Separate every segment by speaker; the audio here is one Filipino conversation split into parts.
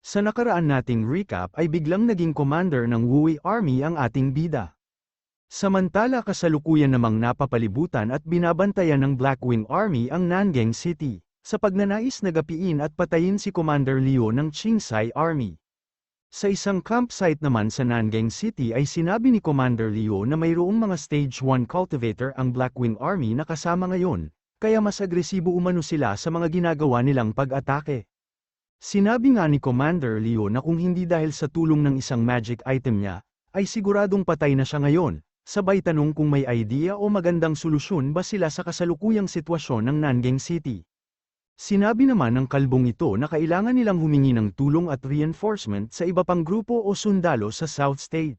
Speaker 1: Sa nakaraan nating recap ay biglang naging commander ng Wui Army ang ating bida. Samantala kasalukuyan namang napapalibutan at binabantayan ng Blackwing Army ang Nangang City, sa pagnanais na gapiin at patayin si Commander Liu ng Qinghai Army. Sa isang campsite naman sa Nangang City ay sinabi ni Commander Liu na mayroong mga Stage 1 cultivator ang Blackwing Army na kasama ngayon, kaya mas agresibo umano sila sa mga ginagawa nilang pag-atake. Sinabi nga ni Commander Liu na kung hindi dahil sa tulong ng isang magic item niya, ay siguradong patay na siya ngayon, sabay tanong kung may idea o magandang solusyon ba sila sa kasalukuyang sitwasyon ng Nangang City. Sinabi naman ng kalbong ito na kailangan nilang humingi ng tulong at reinforcement sa iba pang grupo o sundalo sa South State.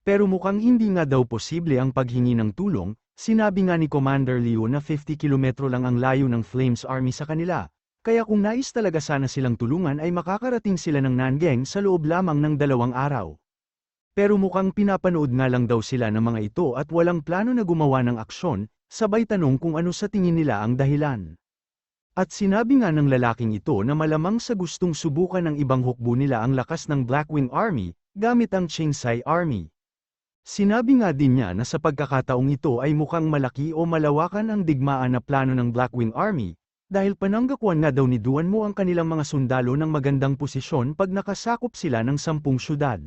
Speaker 1: Pero mukhang hindi nga daw posible ang paghingi ng tulong, sinabi nga ni Commander Liu na 50 kilometro lang ang layo ng Flames Army sa kanila, kaya kung nais talaga sana silang tulungan ay makakarating sila ng Nangang sa loob lamang ng 2 araw. Pero mukhang pinapanood nga lang daw sila ng mga ito at walang plano na gumawa ng aksyon, sabay tanong kung ano sa tingin nila ang dahilan. At sinabi nga ng lalaking ito na malamang sa gustong subukan ng ibang hukbo nila ang lakas ng Blackwing Army, gamit ang Qinghai Army. Sinabi nga din niya na sa pagkakataong ito ay mukhang malaki o malawakan ang digmaan na plano ng Blackwing Army, dahil pananggakwan nga daw ni Duan Mo ang kanilang mga sundalo ng magandang posisyon pag nakasakop sila ng 10 syudad.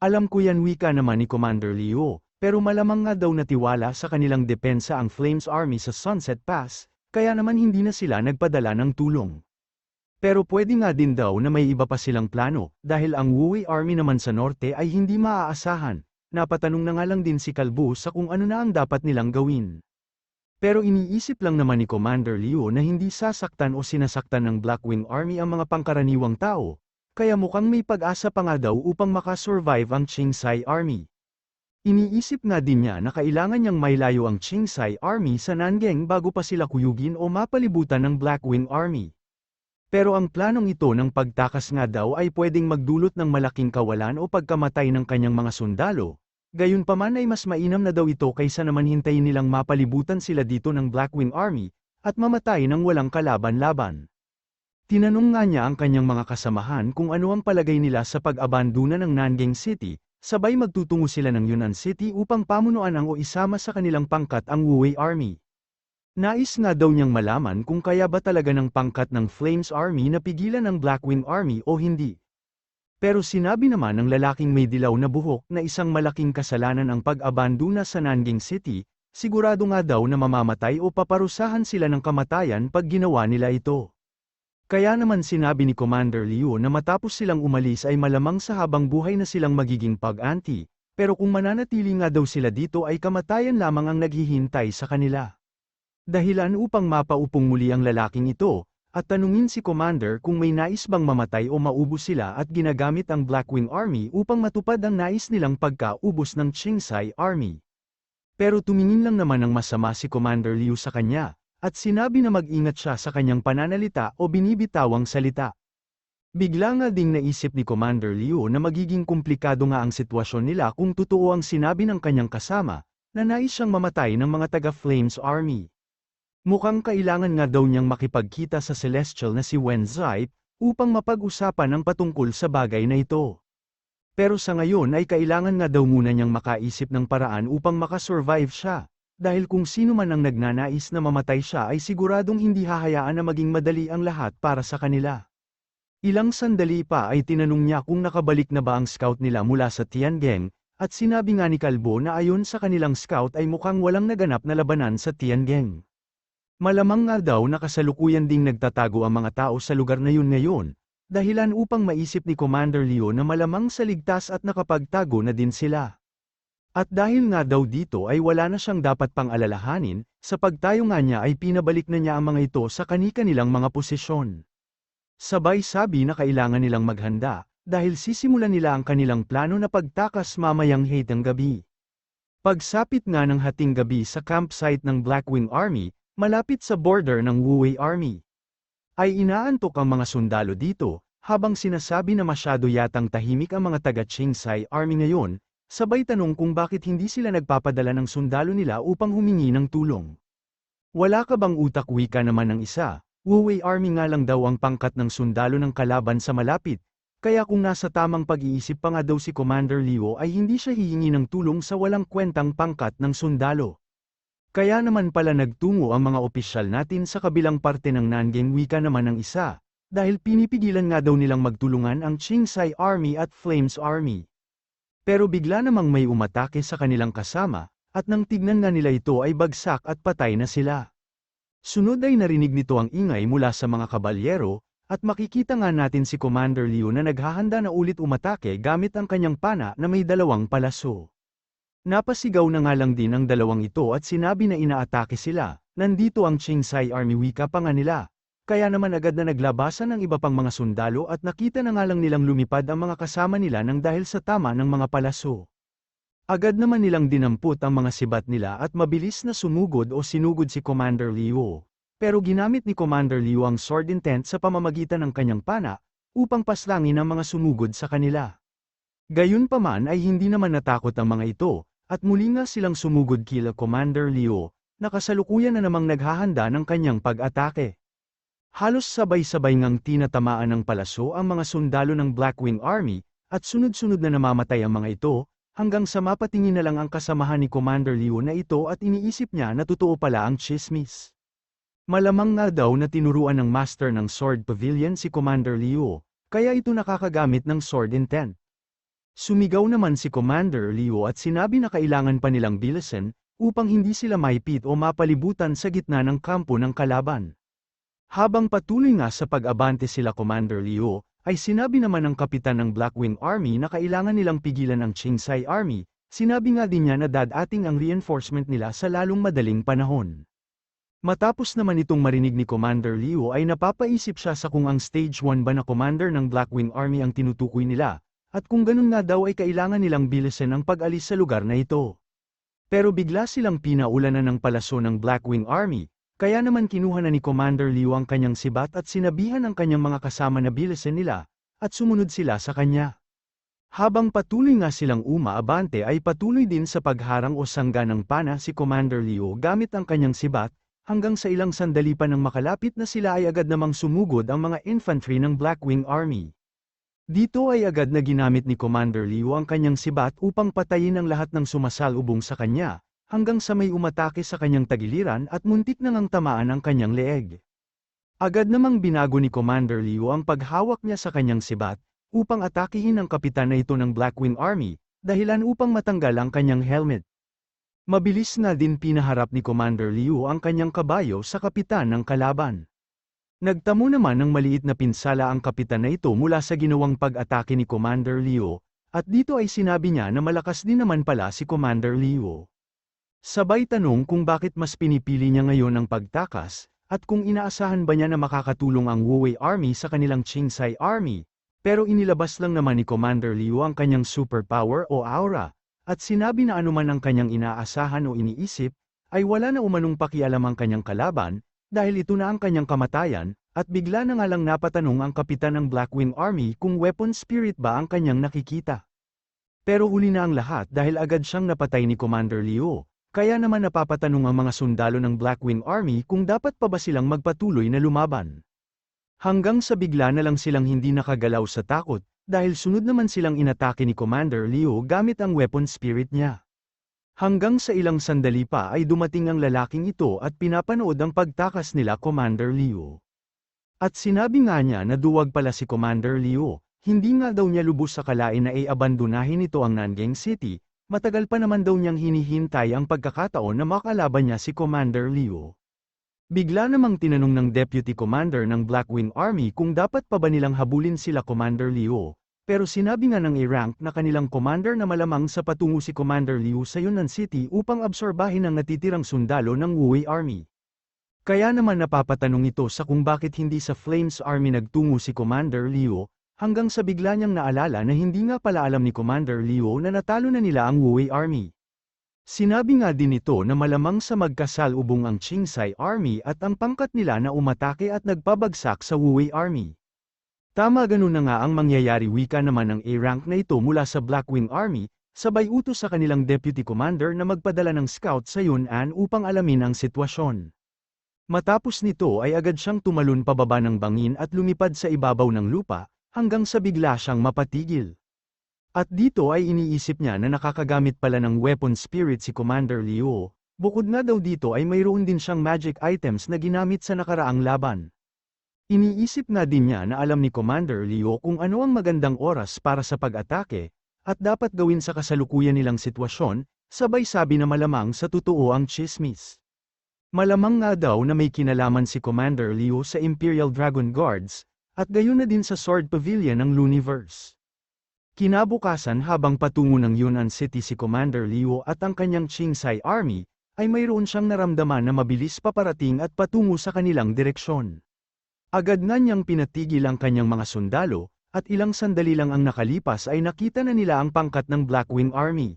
Speaker 1: Alam ko yan, wika naman ni Commander Liu, pero malamang nga daw natiwala sa kanilang depensa ang Flames Army sa Sunset Pass, kaya naman hindi na sila nagpadala ng tulong. Pero pwede nga din daw na may iba pa silang plano, dahil ang Wui Army naman sa norte ay hindi maaasahan. Napatanong na nga lang din si Kalbo sa kung ano na ang dapat nilang gawin. Pero iniisip lang naman ni Commander Liu na hindi sasaktan o sinasaktan ng Blackwing Army ang mga pangkaraniwang tao, kaya mukhang may pag-asa pa nga daw upang makasurvive ang Qinghai Army. Iniisip nga din niya na kailangan niyang mailayo ang Qinghai Army sa Nangang bago pa sila kuyugin o mapalibutan ng Blackwing Army. Pero ang planong ito ng pagtakas nga daw ay pwedeng magdulot ng malaking kawalan o pagkamatay ng kanyang mga sundalo. Gayunpaman ay mas mainam na daw ito kaysa naman hintayin nilang mapalibutan sila dito ng Blackwing Army, at mamatay ng walang kalaban-laban. Tinanong nga niya ang kanyang mga kasamahan kung ano ang palagay nila sa pag-abandona ng Nangang City, sabay magtutungo sila ng Yunnan City upang pamunuan ang o isama sa kanilang pangkat ang Wui Army. Nais nga daw niyang malaman kung kaya ba talaga ng pangkat ng Flames Army na pigilan ang Blackwing Army o hindi. Pero sinabi naman ng lalaking may dilaw na buhok na isang malaking kasalanan ang pag-abandona sa Nangang City, sigurado nga daw na mamamatay o paparusahan sila ng kamatayan pag ginawa nila ito. Kaya naman sinabi ni Commander Liu na matapos silang umalis ay malamang sa habang buhay na silang magiging pag-anti, pero kung mananatili nga daw sila dito ay kamatayan lamang ang naghihintay sa kanila. Dahilan upang mapaupong muli ang lalaking ito, at tanungin si Commander kung may nais bang mamatay o maubos sila at ginagamit ang Blackwing Army upang matupad ang nais nilang pagkaubos ng Qinghai Army. Pero tumingin lang naman ng masama si Commander Liu sa kanya, at sinabi na mag-ingat siya sa kanyang pananalita o binibitawang salita. Bigla nga ding naisip ni Commander Liu na magiging komplikado nga ang sitwasyon nila kung totoo ang sinabi ng kanyang kasama, na nais siyang mamatay ng mga taga-Flames Army. Mukhang kailangan nga daw niyang makipagkita sa Celestial na si Wen Zai, upang mapag-usapan ang patungkol sa bagay na ito. Pero sa ngayon ay kailangan nga daw muna niyang makaisip ng paraan upang makasurvive siya. Dahil kung sino man ang nagnanais na mamatay siya ay siguradong hindi hahayaan na maging madali ang lahat para sa kanila. Ilang sandali pa ay tinanong niya kung nakabalik na ba ang scout nila mula sa Tiangang, at sinabi nga ni Kalbo na ayon sa kanilang scout ay mukhang walang naganap na labanan sa Tiangang. Malamang nga daw na kasalukuyan ding nagtatago ang mga tao sa lugar na yun ngayon, dahilan upang maisip ni Commander Liu na malamang sa ligtas at nakapagtago na din sila. At dahil nga daw dito ay wala na siyang dapat pang alalahanin, sa pagtayo nga niya ay pinabalik na niya ang mga ito sa kani-kanilang mga posisyon. Sabay sabi na kailangan nilang maghanda, dahil sisimulan nila ang kanilang plano na pagtakas mamayang hatang gabi. Pagsapit nga ng hating gabi sa campsite ng Blackwing Army, malapit sa border ng Wui Army, ay inaantok ang mga sundalo dito, habang sinasabi na masyado yatang tahimik ang mga taga-Qinghai Army ngayon, sabay tanong kung bakit hindi sila nagpapadala ng sundalo nila upang humingi ng tulong. Wala ka bang utak, wika naman ng isa, Wu Wei Army nga lang daw ang pangkat ng sundalo ng kalaban sa malapit, kaya kung nasa tamang pag-iisip pa nga daw si Commander Liu ay hindi siya hihingi ng tulong sa walang kwentang pangkat ng sundalo. Kaya naman pala nagtungo ang mga opisyal natin sa kabilang parte ng Nangang Wika naman ang isa, dahil pinipigilan nga daw nilang magtulungan ang Qinghai Army at Flames Army. Pero bigla namang may umatake sa kanilang kasama, at nang tignan nga nila ito ay bagsak at patay na sila. Sunod ay narinig nito ang ingay mula sa mga kabalyero, at makikita nga natin si Commander Liu na naghahanda na ulit umatake gamit ang kanyang pana na may dalawang palaso. Napasigaw na nga lang din ang dalawang ito at sinabi na inaatake sila, nandito ang Qinghai Army wika pa nga nila. Kaya naman agad na naglabasan ang iba pang mga sundalo at nakita na nga lang nilang lumipad ang mga kasama nila nang dahil sa tama ng mga palaso. Agad naman nilang dinampot ang mga sibat nila at mabilis na sumugod o sinugod si Commander Liu. Pero ginamit ni Commander Liu ang sword intent sa pamamagitan ng kanyang pana, upang paslangin ang mga sumugod sa kanila. Gayunpaman ay hindi naman natakot ang mga ito, at muli nga silang sumugod kila Commander Liu, na kasalukuyan na namang naghahanda ng kanyang pag-atake. Halos sabay-sabay ngang tinatamaan ng palaso ang mga sundalo ng Blackwing Army, at sunod-sunod na namamatay ang mga ito, hanggang sa mapatingin na lang ang kasamahan ni Commander Liu na ito at iniisip niya na totoo pala ang tsismis. Malamang nga daw na tinuruan ng master ng Sword Pavilion si Commander Liu, kaya ito nakakagamit ng sword intent. Sumigaw naman si Commander Liu at sinabi na kailangan pa nilang bilisan, upang hindi sila maipit o mapalibutan sa gitna ng kampo ng kalaban. Habang patuloy nga sa pag-abante sila Commander Liu, ay sinabi naman ng kapitan ng Blackwing Army na kailangan nilang pigilan ang Qinghai Army, sinabi nga din niya na dadating ang reinforcement nila sa lalong madaling panahon. Matapos naman itong marinig ni Commander Liu ay napapaisip siya sa kung ang Stage 1 ba na commander ng Blackwing Army ang tinutukoy nila, at kung ganun nga daw ay kailangan nilang bilisan ang pag-alis sa lugar na ito. Pero bigla silang pinaulanan ng palaso ng Blackwing Army, kaya naman kinuha na ni Commander Liu ang kanyang sibat at sinabihan ang kanyang mga kasama na bilisan nila, at sumunod sila sa kanya. Habang patuloy nga silang umaabante ay patuloy din sa pagharang o sangga ng pana si Commander Liu gamit ang kanyang sibat, hanggang sa ilang sandali pa nang makalapit na sila ay agad namang sumugod ang mga infantry ng Blackwing Army. Dito ay agad na ginamit ni Commander Liu ang kanyang sibat upang patayin ang lahat ng sumasalubong sa kanya, hanggang sa may umatake sa kanyang tagiliran at muntik na ngang tamaan ang kanyang leeg. Agad namang binago ni Commander Liu ang paghawak niya sa kanyang sibat, upang atakihin ang kapitan na ito ng Blackwing Army, dahilan upang matanggal ang kanyang helmet. Mabilis na din pinaharap ni Commander Liu ang kanyang kabayo sa kapitan ng kalaban. Nagtamo naman ng maliit na pinsala ang kapitan na ito mula sa ginawang pag-atake ni Commander Liu, at dito ay sinabi niya na malakas din naman pala si Commander Liu. Sabay tanong kung bakit mas pinipili niya ngayon ang pagtakas, at kung inaasahan ba niya na makakatulong ang Wu Wei Army sa kanilang Qinghai Army, pero inilabas lang naman ni Commander Liu ang kanyang superpower o aura, at sinabi na anuman ang kanyang inaasahan o iniisip, ay wala na umanong pakialam ang kanyang kalaban, dahil ito na ang kanyang kamatayan, at bigla na nga lang napatanong ang kapitan ng Blackwing Army kung weapon spirit ba ang kanyang nakikita. Pero huli na ang lahat dahil agad siyang napatay ni Commander Liu. Kaya naman napapatanong ang mga sundalo ng Blackwing Army kung dapat pa ba silang magpatuloy na lumaban. Hanggang sa bigla na lang silang hindi nakagalaw sa takot, dahil sunod naman silang inatake ni Commander Liu gamit ang weapon spirit niya. Hanggang sa ilang sandali pa ay dumating ang lalaking ito at pinapanood ang pagtakas nila Commander Liu. At sinabi nga niya na duwag pala si Commander Liu, hindi nga daw niya lubos sa kalain na abandonahin ito ang Nangang City. Matagal pa naman daw niyang hinihintay ang pagkakataon na makalaban niya si Commander Liu. Bigla namang tinanong ng Deputy Commander ng Blackwing Army kung dapat pa ba nilang habulin sila Commander Liu, pero sinabi nga ng A-rank na kanilang commander na malamang sa patungo si Commander Liu sa Yunnan City upang absorbahin ang natitirang sundalo ng Wu Wei Army. Kaya naman napapatanong ito sa kung bakit hindi sa Flames Army nagtungo si Commander Liu, hanggang sa bigla niyang naalala na hindi nga pala alam ni Commander Liu na natalo na nila ang Wu Wei Army. Sinabi nga din ito na malamang sa magkasalubong ang Qinghai Army at ang pangkat nila na umatake at nagpabagsak sa Wu Wei Army. Tama ganun na nga ang mangyayari wika naman ng A-rank na ito mula sa Blackwing Army, sabay utos sa kanilang Deputy Commander na magpadala ng scout sa Yunnan upang alamin ang sitwasyon. Matapos nito ay agad siyang tumalon pababa ng bangin at lumipad sa ibabaw ng lupa, hanggang sa bigla siyang mapatigil. At dito ay iniisip niya na nakakagamit pala ng weapon spirit si Commander Liu. Bukod na daw dito ay mayroon din siyang magic items na ginamit sa nakaraang laban. Iniisip na din niya na alam ni Commander Liu kung ano ang magandang oras para sa pag-atake, at dapat gawin sa kasalukuyan nilang sitwasyon, sabay sabi na malamang sa totoo ang tsismis. Malamang nga daw na may kinalaman si Commander Liu sa Imperial Dragon Guards, at gayon na din sa Sword Pavilion ng Luniverse. Kinabukasan habang patungo ng Yunnan City si Commander Liu at ang kanyang Qingsai Army, ay mayroon siyang naramdaman na mabilis paparating at patungo sa kanilang direksyon. Agad na niyang pinatigil ang kanyang mga sundalo, at ilang sandali lang ang nakalipas ay nakita na nila ang pangkat ng Blackwing Army.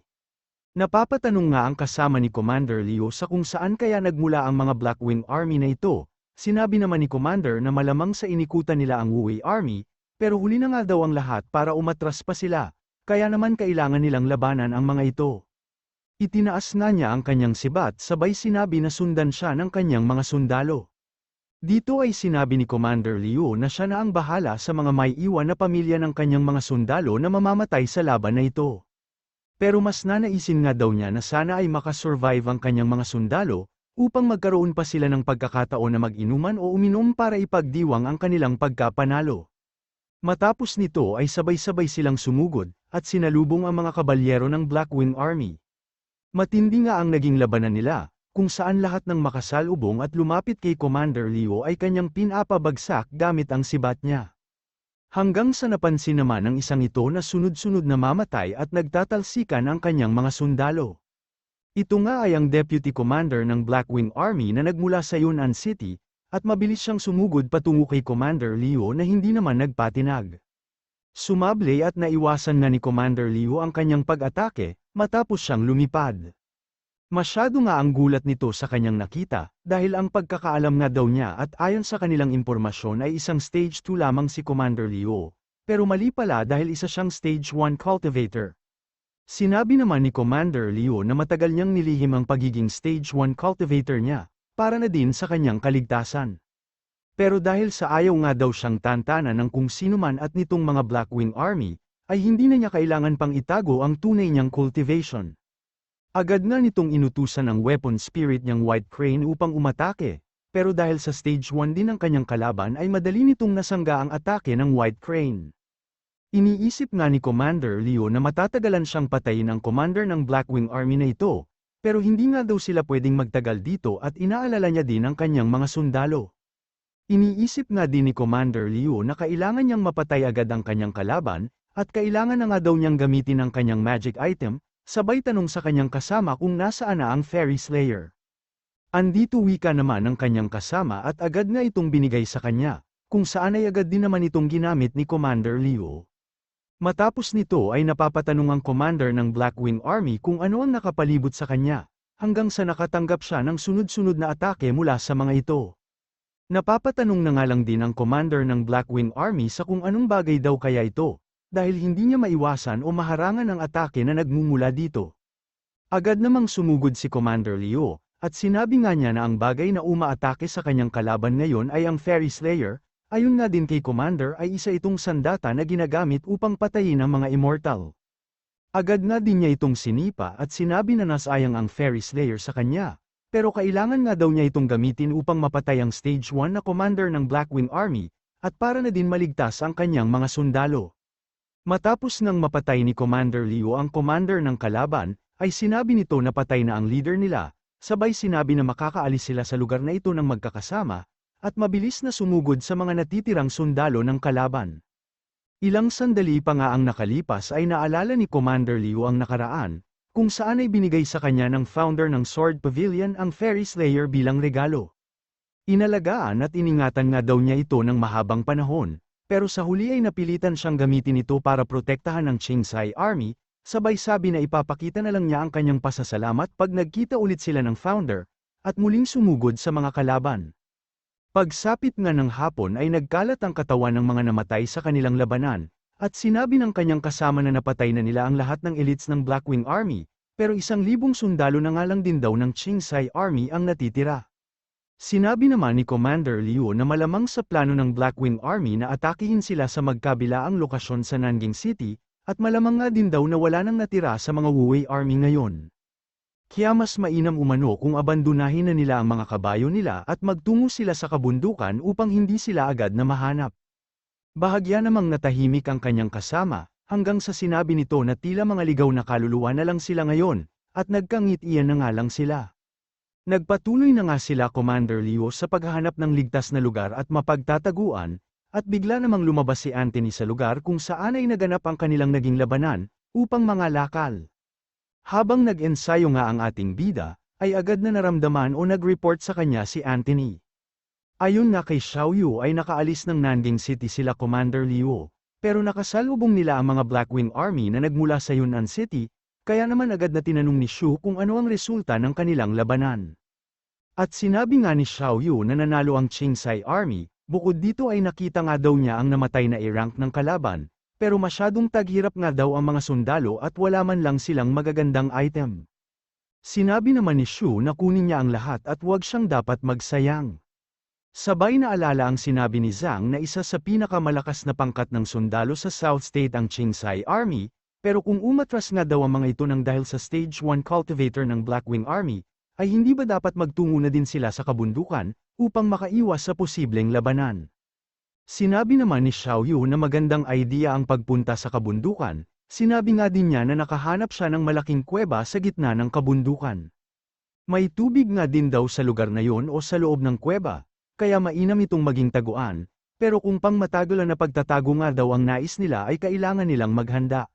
Speaker 1: Napapatanong nga ang kasama ni Commander Liu sa kung saan kaya nagmula ang mga Blackwing Army na ito. Sinabi naman ni Commander na malamang sa inikutan nila ang Wu Wei Army, pero huli na nga daw ang lahat para umatras pa sila, kaya naman kailangan nilang labanan ang mga ito. Itinaas nga niya ang kanyang sibat sabay sinabi na sundan siya ng kanyang mga sundalo. Dito ay sinabi ni Commander Liu na siya na ang bahala sa mga may iwan na pamilya ng kanyang mga sundalo na mamamatay sa laban na ito. Pero mas nanaisin nga daw niya na sana ay makasurvive ang kanyang mga sundalo, upang magkaroon pa sila ng pagkakataon na mag-inuman o uminom para ipagdiwang ang kanilang pagkapanalo. Matapos nito ay sabay-sabay silang sumugod, at sinalubong ang mga kabalyero ng Blackwing Army. Matindi nga ang naging labanan nila, kung saan lahat ng makasalubong at lumapit kay Commander Liu ay kanyang pinapabagsak gamit ang sibat niya. Hanggang sa napansin naman ng isang ito na sunod-sunod na mamatay at nagtatalsikan ang kanyang mga sundalo. Ito nga ay ang Deputy Commander ng Blackwing Army na nagmula sa Yunnan City, at mabilis siyang sumugod patungo kay Commander Liu na hindi naman nagpatinag. Sumable at naiwasan nga ni Commander Liu ang kanyang pag-atake, matapos siyang lumipad. Masyado nga ang gulat nito sa kanyang nakita, dahil ang pagkakaalam nga daw niya at ayon sa kanilang impormasyon ay isang Stage 2 lamang si Commander Liu, pero mali pala dahil isa siyang Stage 1 cultivator. Sinabi naman ni Commander Liu na matagal niyang nilihim ang pagiging Stage 1 cultivator niya, para na din sa kanyang kaligtasan. Pero dahil sa ayaw nga daw siyang tantanan ng kung sino man at nitong mga Blackwing Army, ay hindi na niya kailangan pang itago ang tunay niyang cultivation. Agad nga nitong inutusan ng weapon spirit niyang White Crane upang umatake, pero dahil sa Stage 1 din ang kanyang kalaban ay madali nitong nasangga ang atake ng White Crane. Iniisip nga ni Commander Liu na matatagalan siyang patayin ang commander ng Blackwing Army na ito, pero hindi nga daw sila pwedeng magtagal dito at inaalala niya din ang kanyang mga sundalo. Iniisip nga din ni Commander Liu na kailangan niyang mapatay agad ang kanyang kalaban, at kailangan na nga daw niyang gamitin ang kanyang magic item, sabay tanong sa kanyang kasama kung nasaan na ang Fairy Slayer. Andito wika naman ng kanyang kasama at agad nga itong binigay sa kanya, kung saan ay agad din naman itong ginamit ni Commander Liu. Matapos nito ay napapatanong ang commander ng Blackwing Army kung ano ang nakapalibot sa kanya, hanggang sa nakatanggap siya ng sunod-sunod na atake mula sa mga ito. Napapatanong na nga lang din ang commander ng Blackwing Army sa kung anong bagay daw kaya ito, dahil hindi niya maiwasan o maharangan ang atake na nagmumula dito. Agad namang sumugod si Commander Liu, at sinabi nga niya na ang bagay na umaatake sa kanyang kalaban ngayon ay ang Fairy Slayer, ayon nga din kay Commander ay isa itong sandata na ginagamit upang patayin ang mga immortal. Agad nga din niya itong sinipa at sinabi na nasayang ang Fairy Slayer sa kanya. Pero kailangan nga daw niya itong gamitin upang mapatay ang Stage 1 na commander ng Blackwing Army, at para na din maligtas ang kanyang mga sundalo. Matapos nang mapatay ni Commander Liu ang commander ng kalaban, ay sinabi nito na patay na ang leader nila, sabay sinabi na makakaalis sila sa lugar na ito ng magkakasama, at mabilis na sumugod sa mga natitirang sundalo ng kalaban. Ilang sandali pa nga ang nakalipas ay naalala ni Commander Liu ang nakaraan, kung saan ay binigay sa kanya ng founder ng Sword Pavilion ang Fairy Slayer bilang regalo. Inalagaan at iningatan nga daw niya ito ng mahabang panahon, pero sa huli ay napilitan siyang gamitin ito para protektahan ang Qingsai Army, sabay sabi na ipapakita na lang niya ang kanyang pasasalamat pag nagkita ulit sila ng founder, at muling sumugod sa mga kalaban. Pagsapit nga ng hapon ay nagkalat ang katawan ng mga namatay sa kanilang labanan, at sinabi ng kanyang kasama na napatay na nila ang lahat ng elites ng Blackwing Army, pero 1,000 sundalo na nga lang din daw ng Qingsai Army ang natitira. Sinabi naman ni Commander Liu na malamang sa plano ng Blackwing Army na atakihin sila sa magkabilaang lokasyon sa Nanjing City, at malamang nga din daw na wala nang natira sa mga Wu Army ngayon. Kaya mas mainam umano kung abandonahin na nila ang mga kabayo nila at magtungo sila sa kabundukan upang hindi sila agad na mahanap. Bahagya namang natahimik ang kanyang kasama, hanggang sa sinabi nito na tila mga ligaw na kaluluwa na lang sila ngayon, at nagkangit-iyan na nga lang sila. Nagpatuloy na nga sila Commander Liu sa paghahanap ng ligtas na lugar at mapagtataguan, at bigla namang lumabas si Anthony sa lugar kung saan ay naganap ang kanilang naging labanan, upang mangalakal. Habang nag-ensayo nga ang ating bida, ay agad na naramdaman o nag-report sa kanya si Anthony. Ayon nga kay Xiaoyu ay nakaalis ng Nanjing City sila Commander Liu, pero nakasalubong nila ang mga Blackwing Army na nagmula sa Yunnan City, kaya naman agad na tinanong ni Shu kung ano ang resulta ng kanilang labanan. At sinabi nga ni Xiaoyu na nanalo ang Qingsai Army, bukod dito ay nakita nga daw niya ang namatay na i-rank ng kalaban, pero masyadong taghirap nga daw ang mga sundalo at wala man lang silang magagandang item. Sinabi naman ni Shu na kunin niya ang lahat at huwag siyang dapat magsayang. Sabay na alala ang sinabi ni Zhang na isa sa pinakamalakas na pangkat ng sundalo sa South State ang Qingsai Army, pero kung umatras nga daw ang mga ito nang dahil sa Stage 1 cultivator ng Blackwing Army, ay hindi ba dapat magtungo na din sila sa kabundukan, upang makaiwas sa posibleng labanan? Sinabi naman ni Xiaoyu na magandang idea ang pagpunta sa kabundukan, sinabi nga din niya na nakahanap siya ng malaking kuweba sa gitna ng kabundukan. May tubig nga din daw sa lugar na yon o sa loob ng kuweba, kaya mainam itong maging taguan, pero kung pang matagalan na pagtatago nga daw ang nais nila ay kailangan nilang maghanda.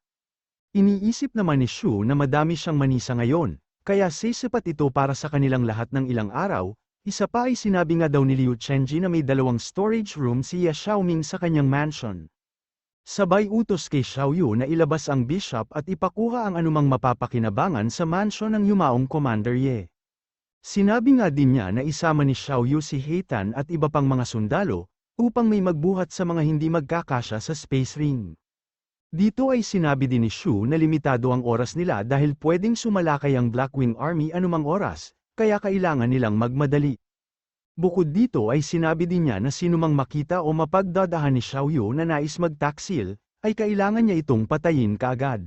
Speaker 1: Iniisip naman ni Shu na madami siyang manisa ngayon, kaya sasapat ito para sa kanilang lahat ng ilang araw. Isa pa ay sinabi nga daw ni Liu Chenji na may 2 storage room si Ye Xiaoming sa kanyang mansion. Sabay utos kay Xiaoyu na ilabas ang bishop at ipakuha ang anumang mapapakinabangan sa mansion ng yumaong Commander Ye. Sinabi nga din niya na isama ni Xiaoyu si Heitan at iba pang mga sundalo, upang may magbuhat sa mga hindi magkakasya sa space ring. Dito ay sinabi din ni Shu na limitado ang oras nila dahil pwedeng sumalakay ang Blackwing Army anumang oras, kaya kailangan nilang magmadali. Bukod dito ay sinabi din niya na sinumang makita o mapagdadahan ni Xiaoyu na nais magtaksil, ay kailangan niya itong patayin kaagad.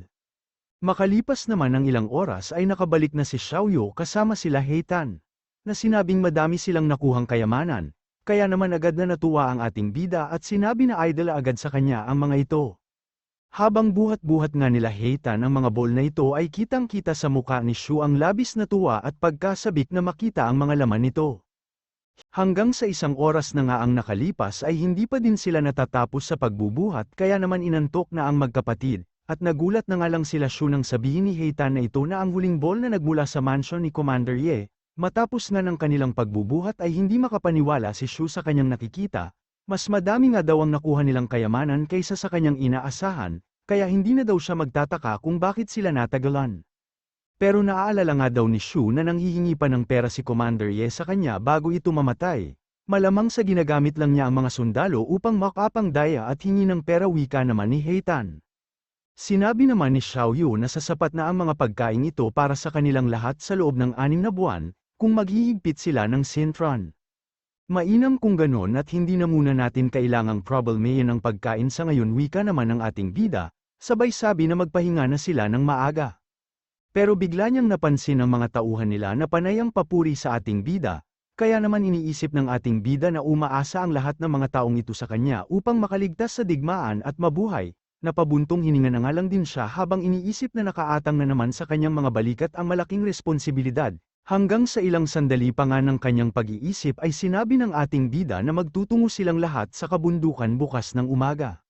Speaker 1: Makalipas naman ng ilang oras ay nakabalik na si Xiaoyu kasama sila Heitan, na sinabing madami silang nakuhang kayamanan, kaya naman agad na natuwa ang ating bida at sinabi na idol agad sa kanya ang mga ito. Habang buhat-buhat nga nila Heitan ang mga ball na ito ay kitang-kita sa muka ni Shu ang labis na tuwa at pagkasabik na makita ang mga laman nito. Hanggang sa 1 oras na nga ang nakalipas ay hindi pa din sila natatapos sa pagbubuhat kaya naman inantok na ang magkapatid, at nagulat na nga lang sila Shu nang sabihin ni Heitan na ito na ang huling ball na nagmula sa mansion ni Commander Ye. Matapos nga ng kanilang pagbubuhat ay hindi makapaniwala si Shu sa kanyang nakikita. Mas madami nga daw ang nakuha nilang kayamanan kaysa sa kanyang inaasahan, kaya hindi na daw siya magtataka kung bakit sila natagalan. Pero naaalala nga daw ni Shu na nanghihingi pa ng pera si Commander Ye sa kanya bago ito mamatay. Malamang sa ginagamit lang niya ang mga sundalo upang makapangdaya at hingi ng pera, wika naman ni Heitan. Sinabi naman ni Xiaoyu na sasapat na ang mga pagkain ito para sa kanilang lahat sa loob ng 6 na buwan, kung maghihigpit sila ng Sintron. Mainam kung ganon at hindi na muna natin kailangang problemayin ang pagkain sa ngayon, wika naman ng ating bida, sabay sabi na magpahinga na sila ng maaga. Pero bigla niyang napansin ang mga tauhan nila na panay ang papuri sa ating bida, kaya naman iniisip ng ating bida na umaasa ang lahat ng mga taong ito sa kanya upang makaligtas sa digmaan at mabuhay. Napabuntong hininga na nga lang din siya habang iniisip na nakaatang na naman sa kanyang mga balikat ang malaking responsibilidad. Hanggang sa ilang sandali pa nga ng kanyang pag-iisip ay sinabi ng ating bida na magtutungo silang lahat sa kabundukan bukas ng umaga.